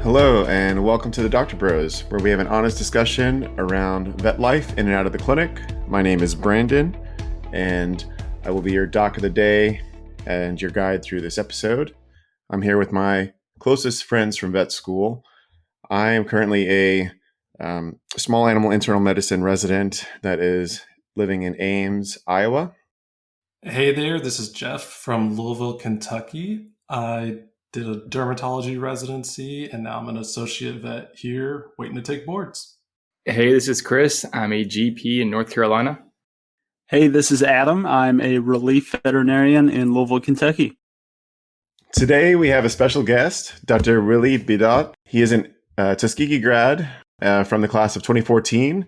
Hello, and welcome to the Doctor Bros, where we have an honest discussion around vet life in and out of the clinic. My name is Brandon, and I will be your doc of the day and your guide through this episode. I'm here with my closest friends from vet school. I am currently a small animal internal medicine resident that is living in Ames, Iowa. Hey there, this is Jeff from Louisville, Kentucky. I did a dermatology residency, and now I'm an associate vet here waiting to take boards. Hey, this is Chris. I'm a GP in North Carolina. Hey, this is Adam. I'm a relief veterinarian in Louisville, Kentucky. Today we have a special guest, Dr. Willie Bidot. He is an Tuskegee grad from the class of 2014.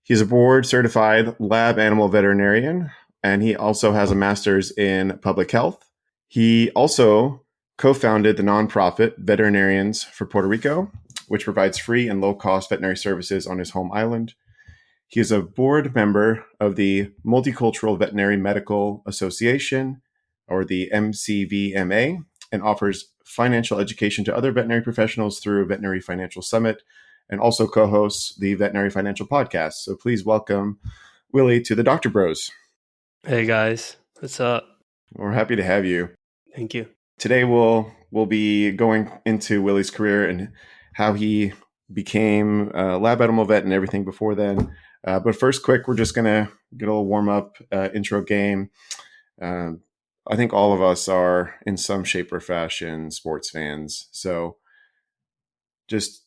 He's a board-certified lab animal veterinarian, and he also has a master's in public health. He also co-founded the nonprofit Veterinarians for Puerto Rico, which provides free and low-cost veterinary services on his home island. He is a board member of the Multicultural Veterinary Medical Association, or the MCVMA, and offers financial education to other veterinary professionals through Veterinary Financial Summit, and also co-hosts the Veterinary Financial Podcast. So please welcome Willie to the Doctor Bros. Hey guys, what's up? We're happy to have you. Thank you. Today we'll be going into Willie's career and how he became a lab animal vet and everything before then. But first, we're just going to get a little warm-up intro game. I think all of us are, in some shape or fashion, sports fans. So just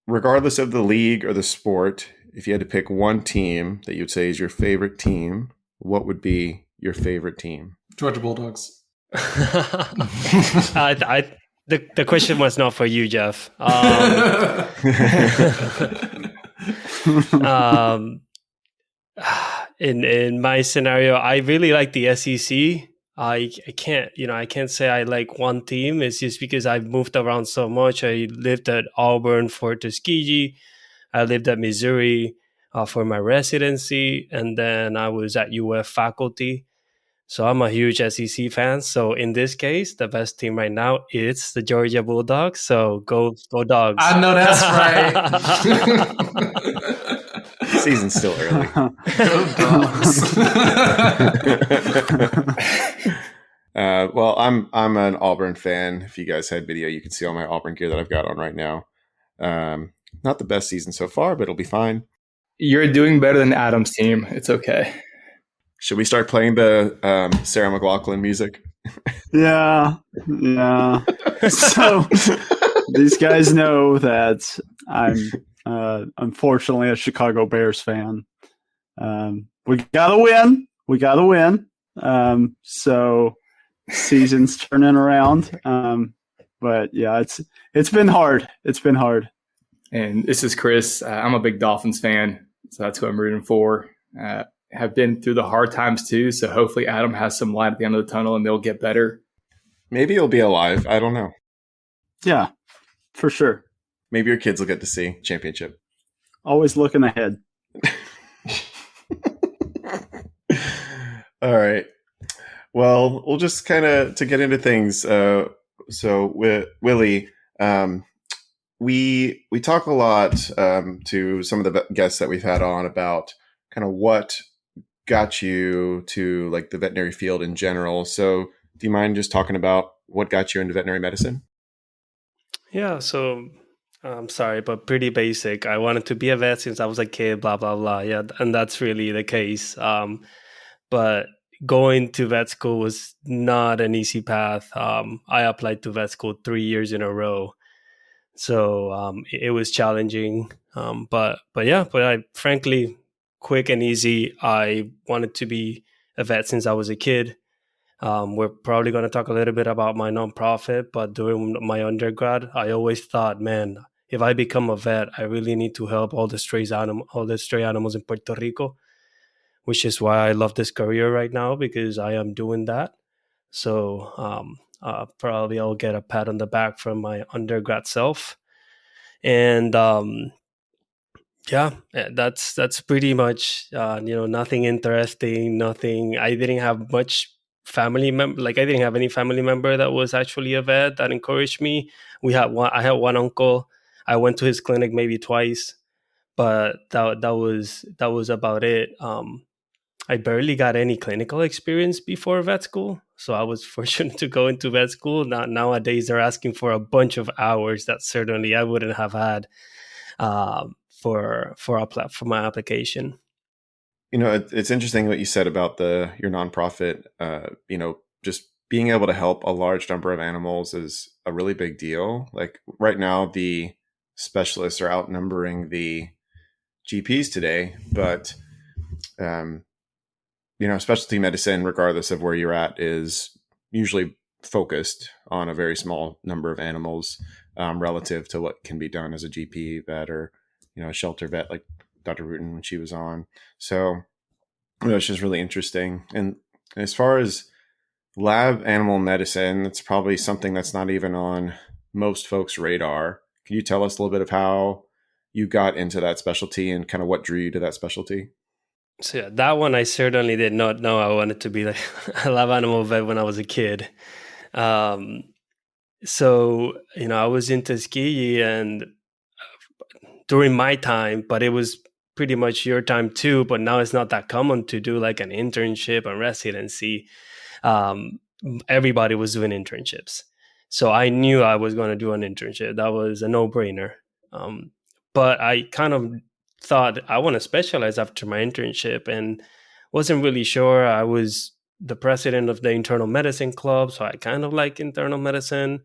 regardless of the league or the sport, if you had to pick one team that you'd say is your favorite team, what would be your favorite team? Georgia Bulldogs. The question was not for you, Jeff. In my scenario, I really like the SEC. I can't say I like one team. It's just because I've moved around so much. I lived at Auburn for Tuskegee. I lived at Missouri for my residency, and then I was at UF faculty. So I'm a huge SEC fan. So in this case, the best team right now is the Georgia Bulldogs. So go Dogs. I know that's right. Season's still early. Go Dogs. Well, I'm an Auburn fan. If you guys had video, you can see all my Auburn gear that I've got on right now. Not the best season so far, but it'll be fine. You're doing better than Adam's team. It's okay. Should we start playing the Sarah McLachlan music? Yeah. So these guys know that I'm unfortunately a Chicago Bears fan. We gotta win. So season's turning around. But yeah, it's been hard. And this is Chris. I'm a big Dolphins fan, so that's who I'm rooting for. Have been through the hard times too, so hopefully Adam has some light at the end of the tunnel and they'll get better. Maybe he'll be alive. I don't know. Yeah, for sure. Maybe your kids will get to see championship. Always looking ahead. All right. Well, we'll just kind of to get into things. So with Willie, we talk a lot to some of the guests that we've had on about kind of what got you to like the veterinary field in general. So do you mind just talking about what got you into veterinary medicine? Yeah, so I'm sorry, but pretty basic. I wanted to be a vet since I was a kid, blah, blah, blah. Yeah, and that's really the case. But going to vet school was not an easy path. I applied to vet school 3 years in a row. So it was challenging. But I frankly, quick and easy. I wanted to be a vet since I was a kid. We're probably going to talk a little bit about my nonprofit, but during my undergrad, I always thought, man, if I become a vet, I really need to help all the stray animals in Puerto Rico, which is why I love this career right now, because I am doing that. So probably I'll get a pat on the back from my undergrad self. And that's pretty much, nothing interesting, nothing. I didn't have much family member. Like I didn't have any family member that was actually a vet that encouraged me. I had one uncle. I went to his clinic maybe twice, but that was about it. I barely got any clinical experience before vet school, so I was fortunate to go into vet school. Nowadays, they're asking for a bunch of hours that certainly I wouldn't have had for my application. It's interesting what you said about your nonprofit. Just being able to help a large number of animals is a really big deal. Like right now, the specialists are outnumbering the GPs today, but specialty medicine, regardless of where you're at, is usually focused on a very small number of animals relative to what can be done as a GP vet or a shelter vet like Dr. Rutan when she was on. So it's just really interesting. And as far as lab animal medicine, it's probably something that's not even on most folks' radar. Can you tell us a little bit of how you got into that specialty and kind of what drew you to that specialty? So yeah, that one I certainly did not know I wanted to be like a lab animal vet when I was a kid. So I was in Tuskegee and during my time, but it was pretty much your time too. But now it's not that common to do like an internship and residency. Everybody was doing internships, so I knew I was going to do an internship. That was a no-brainer. But I kind of thought I want to specialize after my internship and wasn't really sure. I was the president of the internal medicine club, so I kind of like internal medicine.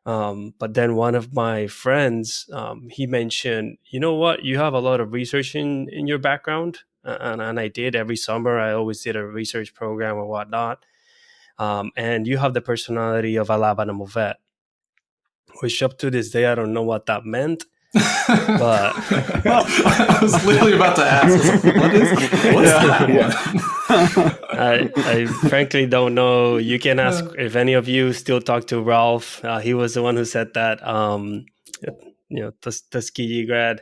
But then one of my friends, he mentioned, you know what, you have a lot of research in your background. And I did. Every summer, I always did a research program or whatnot. And you have the personality of a lab animal vet, which up to this day, I don't know what that meant. But I was literally about to ask, what's that? I frankly don't know. You can ask if any of you still talk to Ralph. He was the one who said that. Tuskegee grad.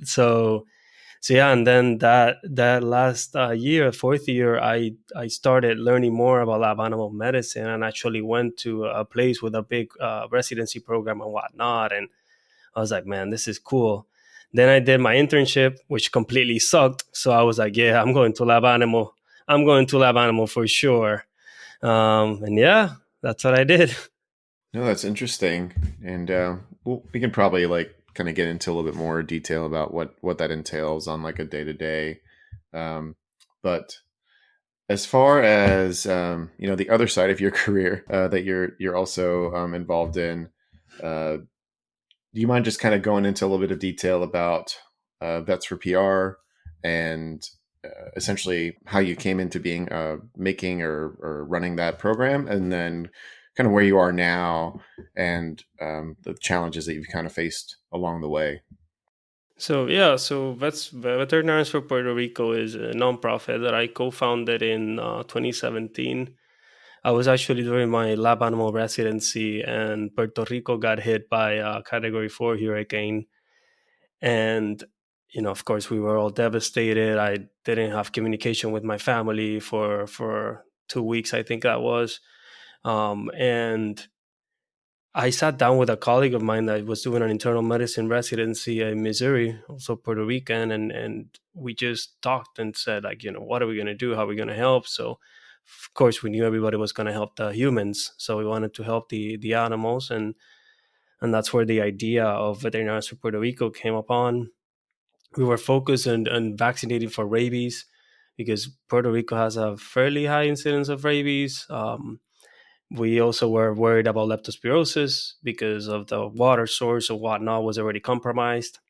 So yeah, and then that last year, fourth year, I started learning more about lab animal medicine and actually went to a place with a big residency program and whatnot. And I was like, man, this is cool. Then I did my internship, which completely sucked. So I was like, yeah, I'm going to lab animal. I'm going to lab animal for sure. And yeah, that's what I did. No, that's interesting. And we can probably kind of get into a little bit more detail about what that entails on like a day-to-day. But as far as, the other side of your career that you're also involved in, do you mind just kind of going into a little bit of detail about Vets for PR and essentially how you came into being making or running that program, and then kind of where you are now and the challenges that you've kind of faced along the way? So Veterinarians for Puerto Rico is a nonprofit that I co-founded in 2017. I was actually doing my lab animal residency, and Puerto Rico got hit by a Category 4 hurricane. And, of course, we were all devastated. I didn't have communication with my family for 2 weeks, I think that was. And I sat down with a colleague of mine that was doing an internal medicine residency in Missouri, also Puerto Rican, and we just talked and said, like, what are we going to do? How are we going to help? So, of course, we knew everybody was going to help the humans. So we wanted to help the animals. And that's where the idea of Veterinarians for Puerto Rico came upon. We were focused on vaccinating for rabies because Puerto Rico has a fairly high incidence of rabies. We also were worried about leptospirosis because of the water source and whatnot was already compromised.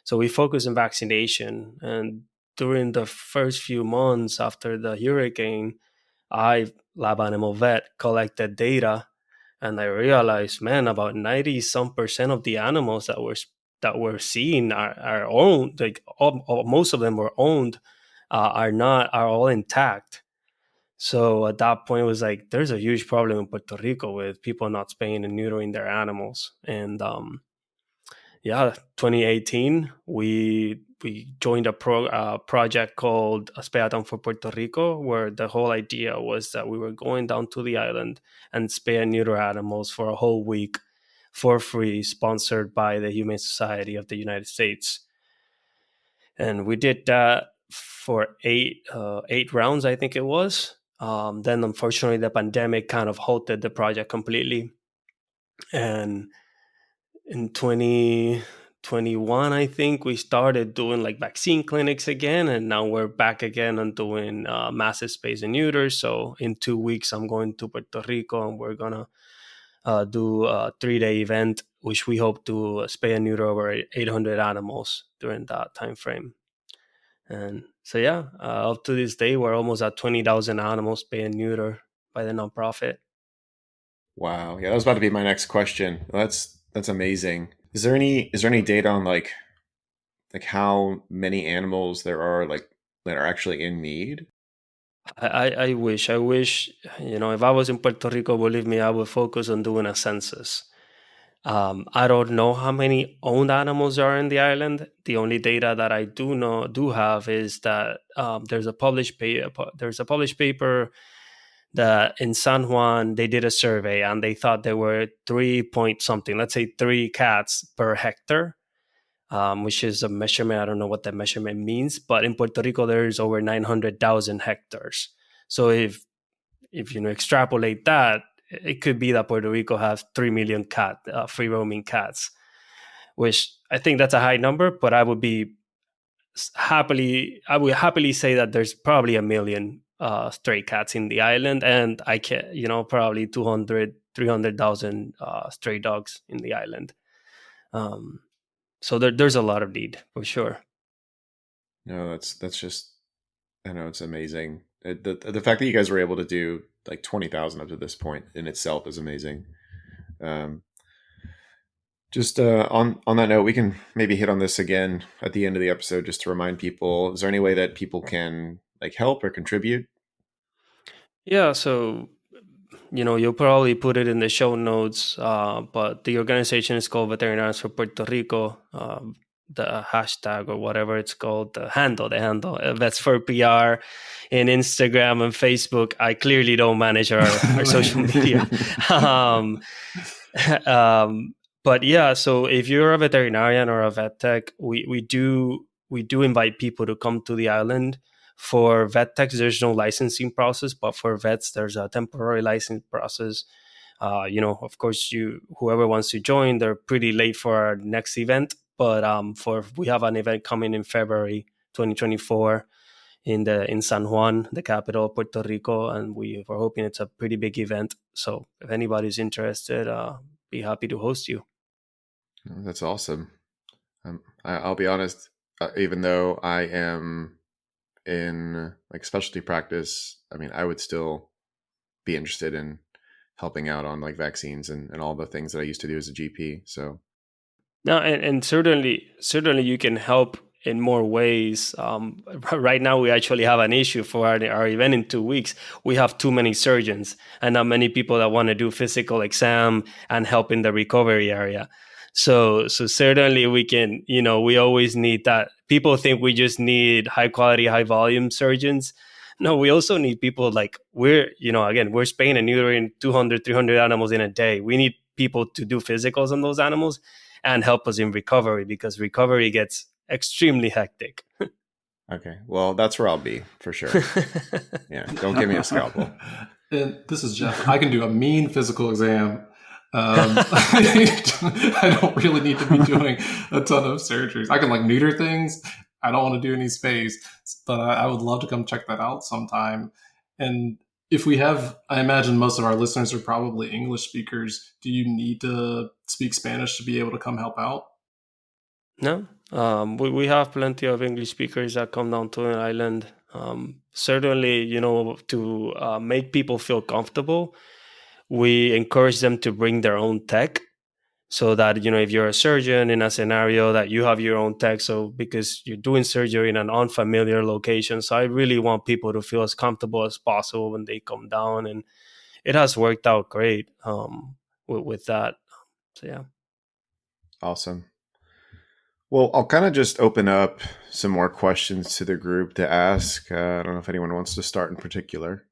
So we focused on vaccination. And during the first few months after the hurricane, I, lab animal vet, collected data, and I realized, man, about 90% of the animals that were seen are owned. Like most of them were owned, are all intact. So at that point, it was like, there's a huge problem in Puerto Rico with people not spaying and neutering their animals. And 2018, we we joined a project called Spay for Puerto Rico, where the whole idea was that we were going down to the island and spay and neuter animals for a whole week for free, sponsored by the Humane Society of the United States. And we did that for eight rounds, I think it was. Then, unfortunately, the pandemic kind of halted the project completely. And in 2021, I think we started doing like vaccine clinics again, and now we're back again on doing massive spays and neuters. So in 2 weeks, I'm going to Puerto Rico, and we're gonna do a 3-day event, which we hope to spay and neuter over 800 animals during that time frame. And so, yeah, up to this day, we're almost at 20,000 animals spay and neuter by the nonprofit. Wow. Yeah, that was about to be my next question. That's amazing. Is there any data on like how many animals there are like that are actually in need? I wish, if I was in Puerto Rico, believe me, I would focus on doing a census. I don't know how many owned animals are in the island. The only data that I do have is that there's a published paper that in San Juan they did a survey and they thought there were 3 cats per hectare, which is a measurement. I don't know what that measurement means, but in Puerto Rico there's over 900,000 hectares. So if you extrapolate that, it could be that Puerto Rico has 3 million free roaming cats, which I think that's a high number, but I would happily say that there's probably 1 million stray cats in the island, and I can, probably 300,000 stray dogs in the island. So there's a lot of need for sure. No, that's just, I know, it's amazing. The fact that you guys were able to do like 20,000 up to this point in itself is amazing. Just on that note, we can maybe hit on this again at the end of the episode just to remind people. Is there any way that people can like help or contribute? Yeah, so you'll probably put it in the show notes, but the organization is called Veterinarians for Puerto Rico. The hashtag or whatever it's called, the handle, Vets for PR in Instagram and Facebook. I clearly don't manage our social media. But yeah, so if you're a veterinarian or a vet tech, we do invite people to come to the island. For vet techs, there's no licensing process, but for vets, there's a temporary license process. Of course, whoever wants to join, they're pretty late for our next event. But we have an event coming in February 2024 in San Juan, the capital of Puerto Rico, and we're hoping it's a pretty big event. So if anybody's interested, be happy to host you. That's awesome. I'll be honest, even though I am in like specialty practice, I mean, I would still be interested in helping out on like vaccines and all the things that I used to do as a GP. So no, and certainly you can help in more ways. Right now, we actually have an issue for our event in 2 weeks. We have too many surgeons and not many people that want to do physical exam and help in the recovery area. So certainly we can, we always need that. People think we just need high quality, high volume surgeons. No, we also need people like we're spaying and neutering 200, 300 animals in a day. We need people to do physicals on those animals and help us in recovery, because recovery gets extremely hectic. Okay. Well, that's where I'll be for sure. Yeah. Don't give me a scalpel. And this is Jeff. I can do a mean physical exam. I don't really need to be doing a ton of surgeries. I can like neuter things. I don't want to do any spays, but I would love to come check that out sometime. And if we have, I imagine most of our listeners are probably English speakers. Do you need to speak Spanish to be able to come help out? No, we have plenty of English speakers that come down to an island. Certainly, to make people feel comfortable, we encourage them to bring their own tech, so that, if you're a surgeon in a scenario that you have your own tech, so because you're doing surgery in an unfamiliar location. So I really want people to feel as comfortable as possible when they come down, and it has worked out great with that. So yeah. Awesome. Well, I'll kind of just open up some more questions to the group to ask. I don't know if anyone wants to start in particular.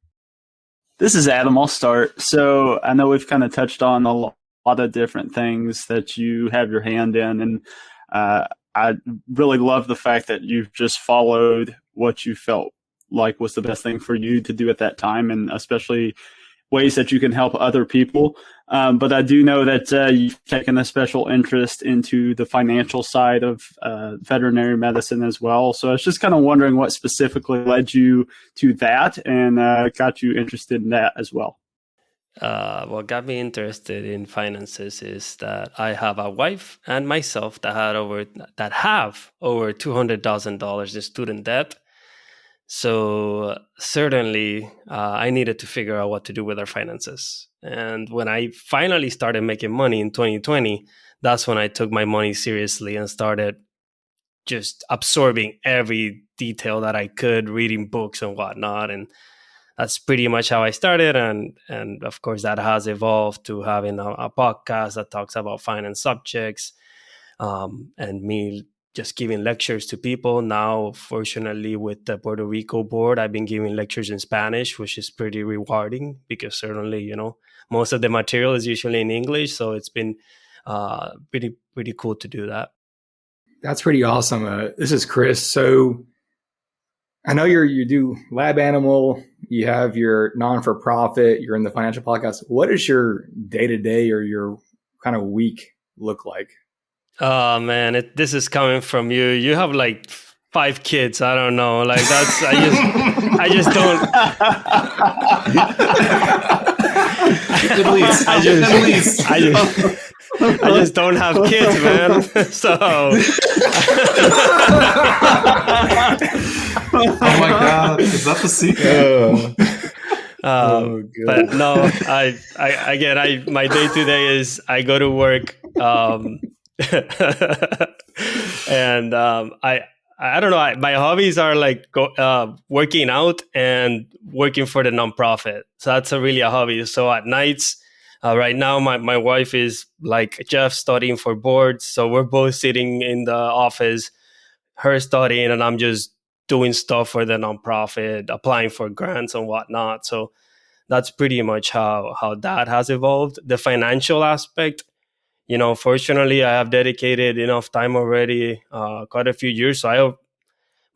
This is Adam. I'll start. So I know we've kind of touched on a lot of different things that you have your hand in. And I really love the fact that you've just followed what you felt like was the best thing for you to do at that time, and especially ways that you can help other people. But I do know that you've taken a special interest into the financial side of veterinary medicine as well. So I was just kind of wondering what specifically led you to that and got you interested in that as well. What got me interested in finances is that I have a wife and myself that have over $200,000 in student debt. So certainly, I needed to figure out what to do with our finances. And when I finally started making money in 2020, that's when I took my money seriously and started just absorbing every detail that I could, reading books and whatnot. And that's pretty much how I started. And of course, that has evolved to having a podcast that talks about finance subjects, and me just giving lectures to people. Now, fortunately, with the Puerto Rico board, I've been giving lectures in Spanish, which is pretty rewarding because certainly, most of the material is usually in English. So it's been pretty cool to do that. That's pretty awesome. This is Chris. So I know you do lab animal, you have your non-for-profit, you're in the financial podcast. What does your day-to-day or your kind of week look like? Oh man, this is coming from you. You have like 5 kids. I don't know. Like I just don't. I just don't have kids, man. So. Oh my God, is that the secret? But no, my day to day is I go to work. And I don't know. My hobbies are like working out and working for the nonprofit. So that's really a hobby. So at nights, right now, my wife is like Jeff studying for boards. So we're both sitting in the office, her studying, and I'm just doing stuff for the nonprofit, applying for grants and whatnot. So that's pretty much how that has evolved. The financial aspect, fortunately, I have dedicated enough time already, quite a few years. So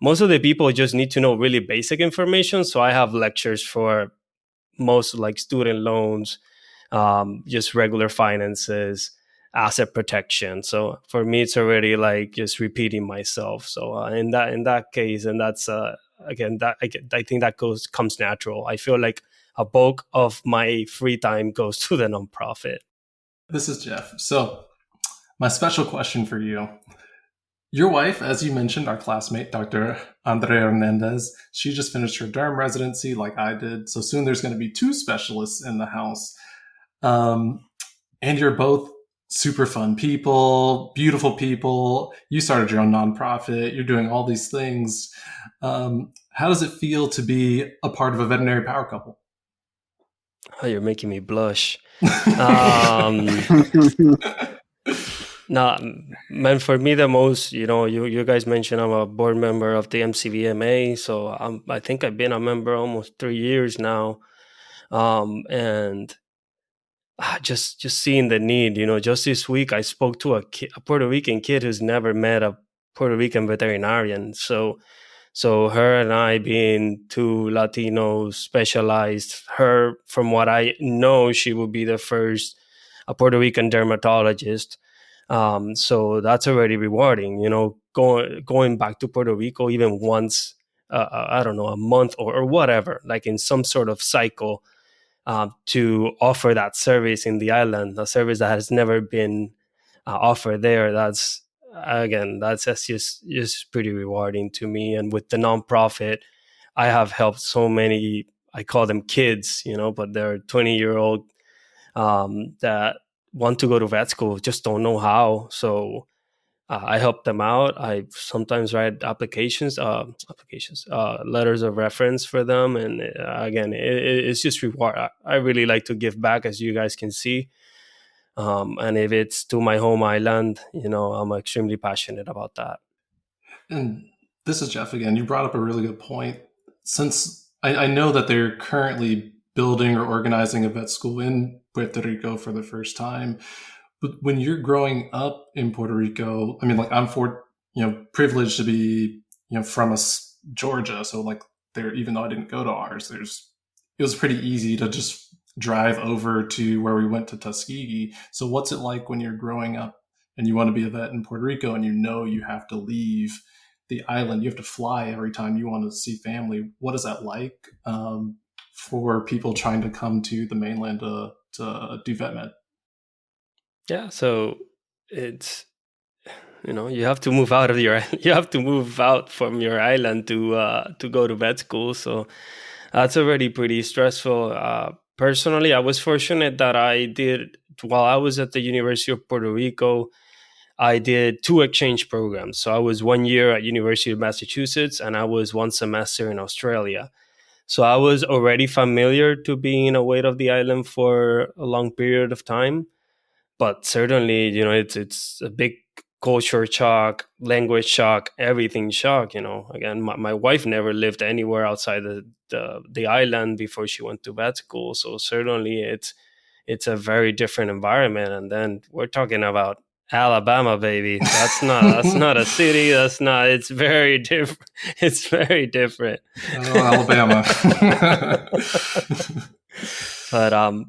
most of the people just need to know really basic information. So I have lectures for most like student loans, just regular finances, asset protection. So for me, it's already like just repeating myself. So in that case, and that's again that I think that comes natural. I feel like a bulk of my free time goes to the nonprofit. This is Jeff. So my special question for you. Your wife, as you mentioned, our classmate, Dr. Andrea Hernandez, she just finished her derm residency like I did. So soon there's going to be 2 specialists in the house. And you're both super fun people, beautiful people. You started your own nonprofit. You're doing all these things. How does it feel to be a part of a veterinary power couple? Oh, you're making me blush. No, man, for me, the most, you guys mentioned I'm a board member of the MCVMA. So I think I've been a member almost 3 years now. And just seeing the need, just this week, I spoke to a Puerto Rican kid who's never met a Puerto Rican veterinarian. So her and I being 2 Latinos specialized, her, from what I know, she will be the first a Puerto Rican dermatologist. So that's already rewarding, going back to Puerto Rico even once, I don't know, a month or whatever, like in some sort of cycle, to offer that service in the island, a service that has never been offered there. That's just pretty rewarding to me. And with the nonprofit, I have helped so many, I call them kids, but they're 20-year-old that want to go to vet school, just don't know how. So I help them out. I sometimes write letters of reference for them. And again, it's just reward. I really like to give back, as you guys can see. And if it's to my home island, I'm extremely passionate about that. And This is Jeff again. You brought up a really good point. Since I know that they're currently building or organizing a vet school in Puerto Rico for the first time, but when you're growing up in Puerto Rico, I mean, like I'm privileged to be, from Georgia. So like there, even though I didn't go to ours, it was pretty easy to just drive over to where we went to Tuskegee. So what's it like when you're growing up and you want to be a vet in Puerto Rico and you have to leave the island, you have to fly every time you want to see family? What is that like for people trying to come to the mainland to do vet med? Yeah, so it's, you have to move out of you have to move out from your island to go to vet school. So that's already pretty stressful. Personally, I was fortunate that while I was at the University of Puerto Rico, I did 2 exchange programs. So I was 1 year at University of Massachusetts and I was 1 semester in Australia. So I was already familiar to being away of the island for a long period of time. But certainly, it's a big culture shock, language shock, everything shock. Again, my wife never lived anywhere outside the island before she went to vet school. So certainly it's a very different environment. And then we're talking about Alabama, baby. That's not a city. It's very different. It's very different. Oh, Alabama.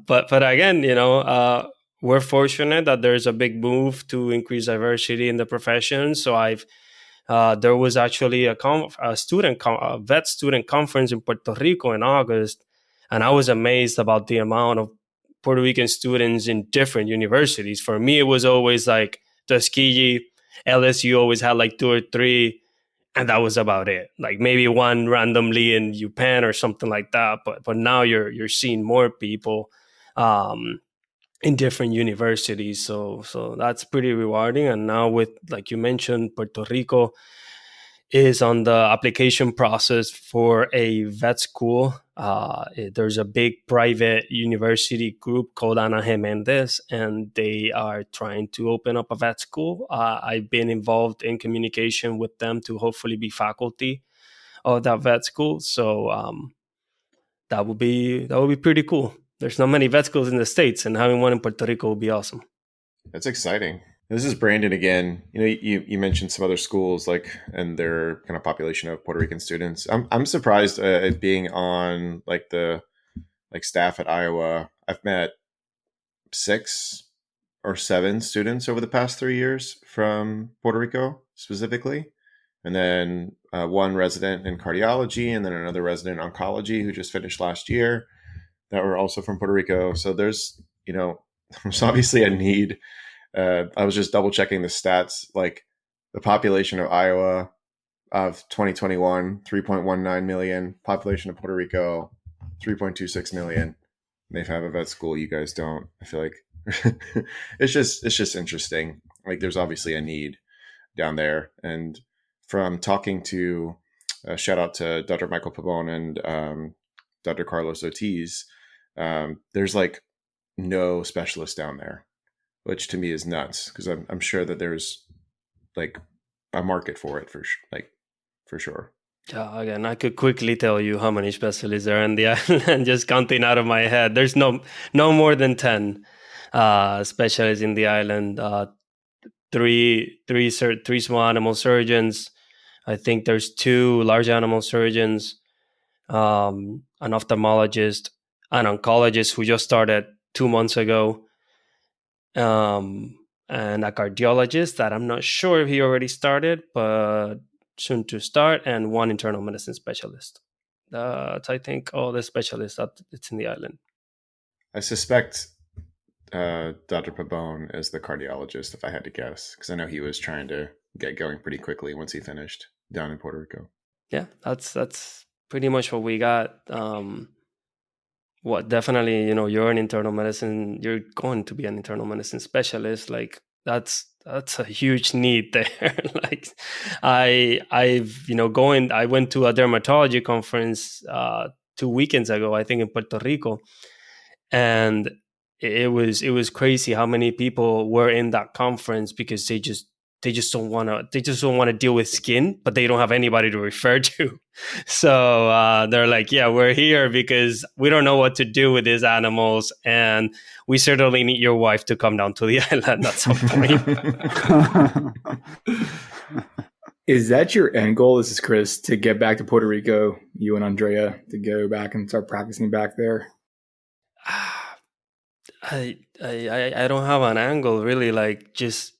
But again, we're fortunate that there's a big move to increase diversity in the profession. So there was actually a vet student conference in Puerto Rico in August, and I was amazed about the amount of Puerto Rican students in different universities. For me, it was always like Tuskegee, LSU always had like 2 or 3, and that was about it. Like maybe one randomly in UPenn or something like that. But now you're seeing more people in different universities. So that's pretty rewarding. And now with, like you mentioned, Puerto Rico is on the application process for a vet school. There's a big private university group called Ana Jimenez, and they are trying to open up a vet school. I've been involved in communication with them to hopefully be faculty of that vet school. So that would be pretty cool. There's not many vet schools in the States, and having one in Puerto Rico would be awesome. That's exciting. This is Brandon again. You mentioned some other schools and their kind of population of Puerto Rican students. I'm surprised at being on the staff at Iowa. I've met 6 or 7 students over the past 3 years from Puerto Rico specifically, and then 1 resident in cardiology, and then another resident in oncology who just finished last year that were also from Puerto Rico. So there's obviously a need. I was just double checking the stats, like the population of Iowa of 2021, 3.19 million, population of Puerto Rico, 3.26 million. They have a vet school. You guys don't. I feel like it's just interesting. Like there's obviously a need down there. And from talking to, shout out to Dr. Michael Pabon and Dr. Carlos Ortiz, there's no specialist down there, which to me is nuts, because I'm sure that there's a market for it for sure. Yeah, again, I could quickly tell you how many specialists are in the island, just counting out of my head. There's no more than 10 specialists in the island. Three small animal surgeons. I think there's 2 large animal surgeons, an ophthalmologist, an oncologist who just started 2 months ago, and a cardiologist that I'm not sure if he already started, but soon to start, and 1 internal medicine specialist. That's, I think, all the specialists that it's in the island. I suspect Dr. Pabon is the cardiologist, if I had to guess, because I know he was trying to get going pretty quickly once he finished down in Puerto Rico. Yeah, that's pretty much what we got. Definitely, you're an internal medicine, you're going to be an internal medicine specialist. Like that's a huge need there. I went to a dermatology conference 2 weekends ago, I think in Puerto Rico, and it was crazy how many people were in that conference because they just they just don't want to deal with skin, but they don't have anybody to refer to. So they're like, yeah, we're here because we don't know what to do with these animals, and we certainly need your wife to come down to the island at some point. Is that your end goal? This is Chris, to get back to Puerto Rico, you and Andrea, to go back and start practicing back there? I don't have an angle really. Like, just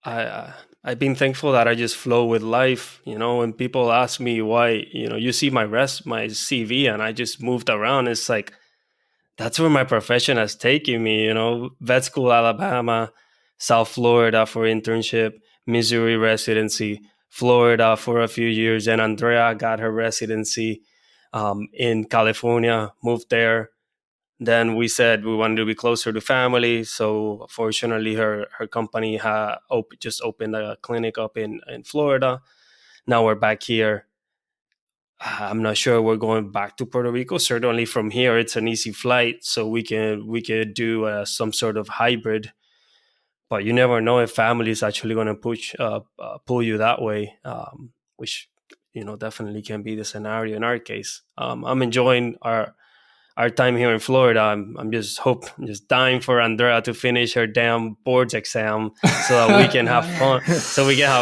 I've been thankful that I just flow with life. When people ask me why, you see my CV, and I just moved around. It's like, that's where my profession has taken me. Vet school, Alabama, South Florida for internship, Missouri residency, Florida for a few years, and Andrea got her residency in California, moved there. Then we said we wanted to be closer to family. So fortunately, her company just opened a clinic up in Florida. Now we're back here. I'm not sure we're going back to Puerto Rico. Certainly from here, it's an easy flight. So we could do some sort of hybrid. But you never know if family is actually going to pull you that way, which definitely can be the scenario in our case. I'm enjoying our time here in Florida. I'm just dying for Andrea to finish her damn boards exam so that we can have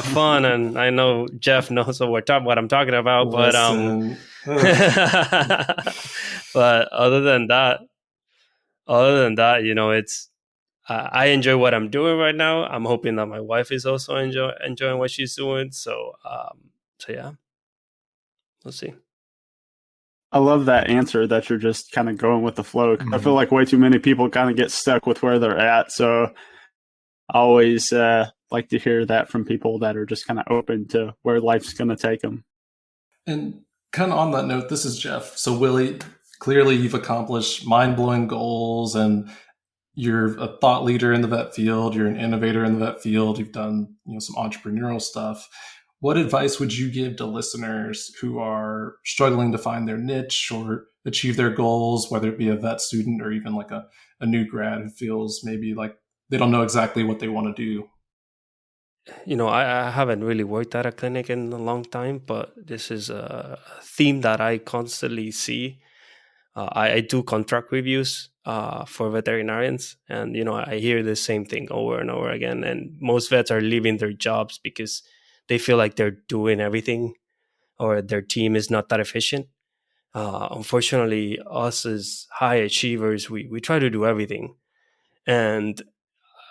fun. And I know Jeff knows what I'm talking about. Listen. But other than that, it's I enjoy what I'm doing right now. I'm hoping that my wife is also enjoying what she's doing. So yeah, we'll see. I love that answer that you're just kind of going with the flow. I feel like way too many people kind of get stuck with where they're at. So I always like to hear that from people that are just kind of open to where life's going to take them. And kind of on that note, this is Jeff. So Willie, clearly you've accomplished mind-blowing goals, and you're a thought leader in the vet field. You're an innovator in the vet field. You've done some entrepreneurial stuff. What advice would you give to listeners who are struggling to find their niche or achieve their goals, whether it be a vet student or even like a new grad who feels maybe like they don't know exactly what they want to do? I haven't really worked at a clinic in a long time, but this is a theme that I constantly see. I do contract reviews for veterinarians, and I hear the same thing over and over again. And most vets are leaving their jobs because they feel like they're doing everything, or their team is not that efficient. Unfortunately, us as high achievers, we try to do everything. And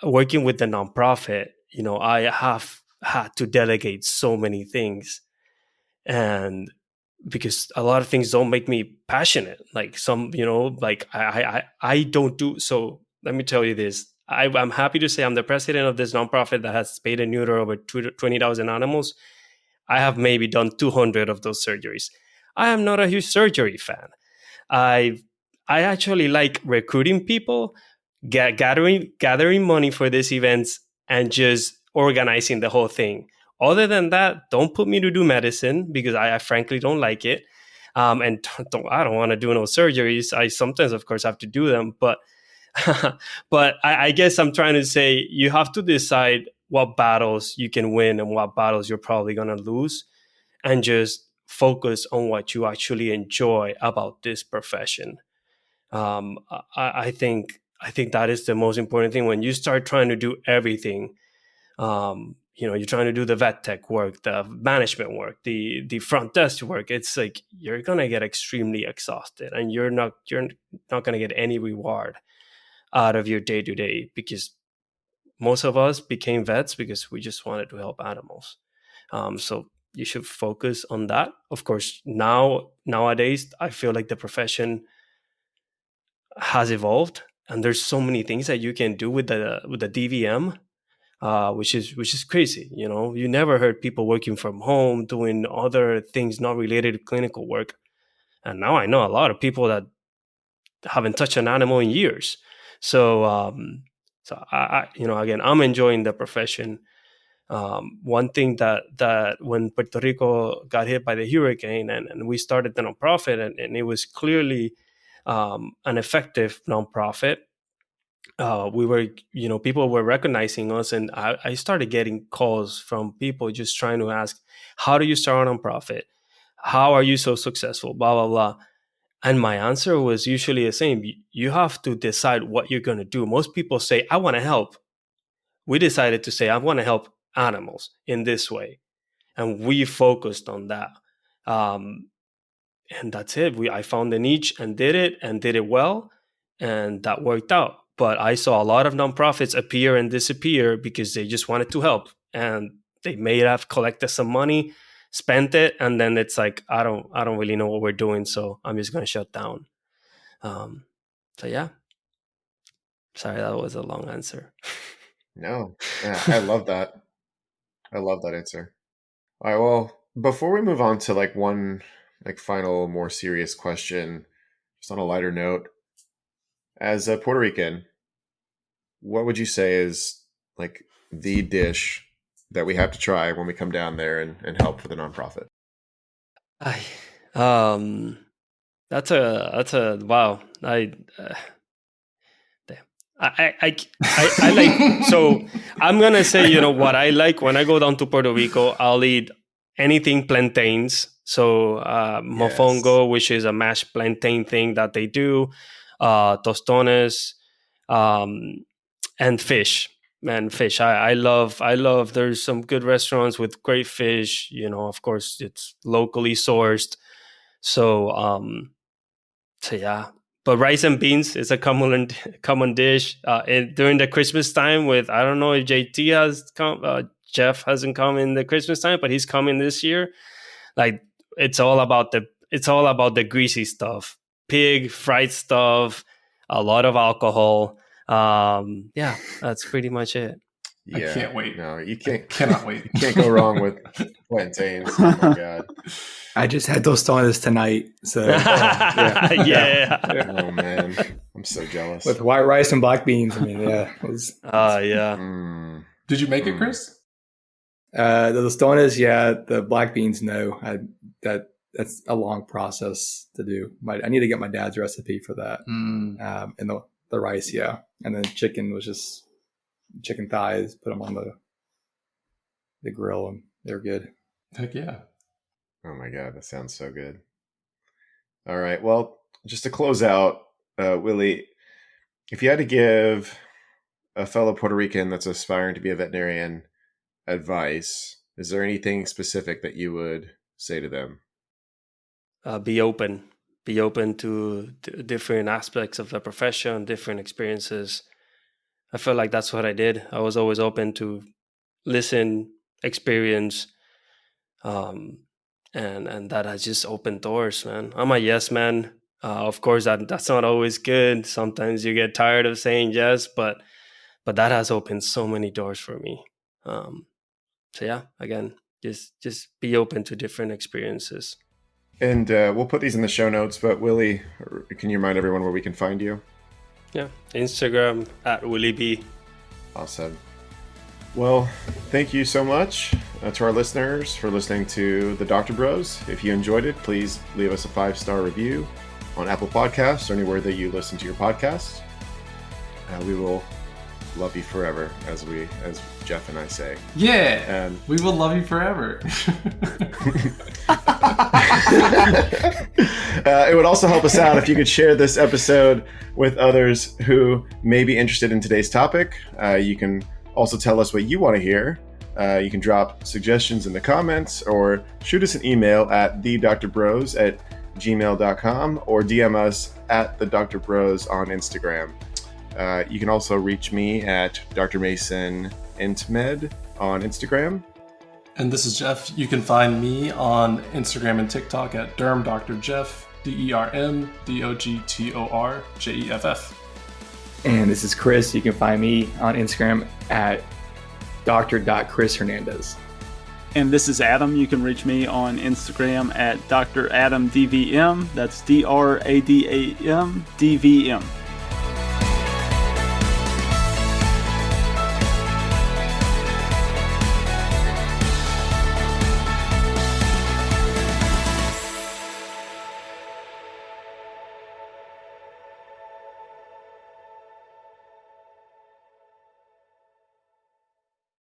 working with the nonprofit, I have had to delegate so many things, and because a lot of things don't make me passionate. Like some, like I don't do. So let me tell you this. I'm happy to say I'm the president of this nonprofit that has spayed and neutered over 20,000 animals. I have maybe done 200 of those surgeries. I am not a huge surgery fan. I actually like recruiting people, gathering money for these events, and just organizing the whole thing. Other than that, don't put me to do medicine because I frankly don't like it. And I don't want to do no surgeries. I sometimes, of course, have to do them, but but I guess I'm trying to say you have to decide what battles you can win and what battles you're probably going to lose, and just focus on what you actually enjoy about this profession. I think that is the most important thing. When you start trying to do everything, you're trying to do the vet tech work, the management work, the front desk work. It's like you're gonna get extremely exhausted, and you're not gonna get any reward out of your day to day, because most of us became vets because we just wanted to help animals. So you should focus on that. Of course, nowadays, I feel like the profession has evolved, and there's so many things that you can do with the DVM, which is crazy. You never heard people working from home doing other things not related to clinical work, and now I know a lot of people that haven't touched an animal in years. So I again, I'm enjoying the profession. One thing that when Puerto Rico got hit by the hurricane, and we started the nonprofit, and it was clearly an effective nonprofit, we were, people were recognizing us, and I started getting calls from people just trying to ask, how do you start a nonprofit? How are you so successful? Blah, blah, blah. And my answer was usually the same. You have to decide what you're going to do. Most people say, I want to help. We decided to say, I want to help animals in this way. And we focused on that. And that's it. I found a niche and did it well. And that worked out. But I saw a lot of nonprofits appear and disappear because they just wanted to help. And they may have collected some money, spent it, and then it's like, I don't really know what we're doing, so I'm just going to shut down. So yeah. Sorry, that was a long answer. No, yeah, I love that. I love that answer. All right, well, before we move on to like one like final more serious question, just on a lighter note, as a Puerto Rican, what would you say is like the dish that we have to try when we come down there and help for the nonprofit? That's a wow. I like, so I'm gonna say, what I like when I go down to Puerto Rico, I'll eat anything plantains. So mofongo, which is a mashed plantain thing that they do, tostones, and fish. Man, fish. I love. There's some good restaurants with great fish. Of course, it's locally sourced. So yeah. But rice and beans is a common dish. During the Christmas time, I don't know if JT has come. Jeff hasn't come in the Christmas time, but he's coming this year. Like it's all about the greasy stuff, pig fried stuff, a lot of alcohol. Yeah, that's pretty much it. Yeah, I can't wait. No, you cannot wait. You can't go wrong with plantains. Oh my god! I just had tostones tonight, so yeah. Oh man, I'm so jealous. With white rice and black beans. I mean, yeah. It was, yeah. Did you make it, Chris? The tostones, yeah. The black beans, no. That's a long process to do. I need to get my dad's recipe for that. And the rice, yeah. And then chicken was just chicken thighs, put them on the grill, and they're good. Heck yeah. Oh my god, that sounds so good. All right, well, just to close out, Willie, if you had to give a fellow Puerto Rican that's aspiring to be a veterinarian advice, is there anything specific that you would say to them? Be open to different aspects of the profession, different experiences. I feel like that's what I did. I was always open to listen, experience, and that has just opened doors, man. I'm a yes man. Of course, that's not always good. Sometimes you get tired of saying yes, but that has opened so many doors for me. So yeah, again, just be open to different experiences. And we'll put these in the show notes, but Willie, can you remind everyone where we can find you? Yeah, Instagram @Willie B. Awesome. Well, thank you so much to our listeners for listening to the Dr. Bros. If you enjoyed it, please leave us a 5-star review on Apple Podcasts or anywhere that you listen to your podcasts. We will love you forever, as Jeff and I say. Yeah, we will love you forever. It would also help us out if you could share this episode with others who may be interested in today's topic. You can also tell us what you want to hear. You can drop suggestions in the comments or shoot us an email at thedrbros@gmail.com or DM us at thedrbros on Instagram. You can also reach me at Dr. Mason Intmed on Instagram. And this is Jeff. You can find me on Instagram and TikTok at DermDrJeff, DermDogtorJeff. And this is Chris. You can find me on Instagram at Dr.Chris And this is Adam. You can reach me on Instagram at DrAdamDVM. That's DrAdamDVM.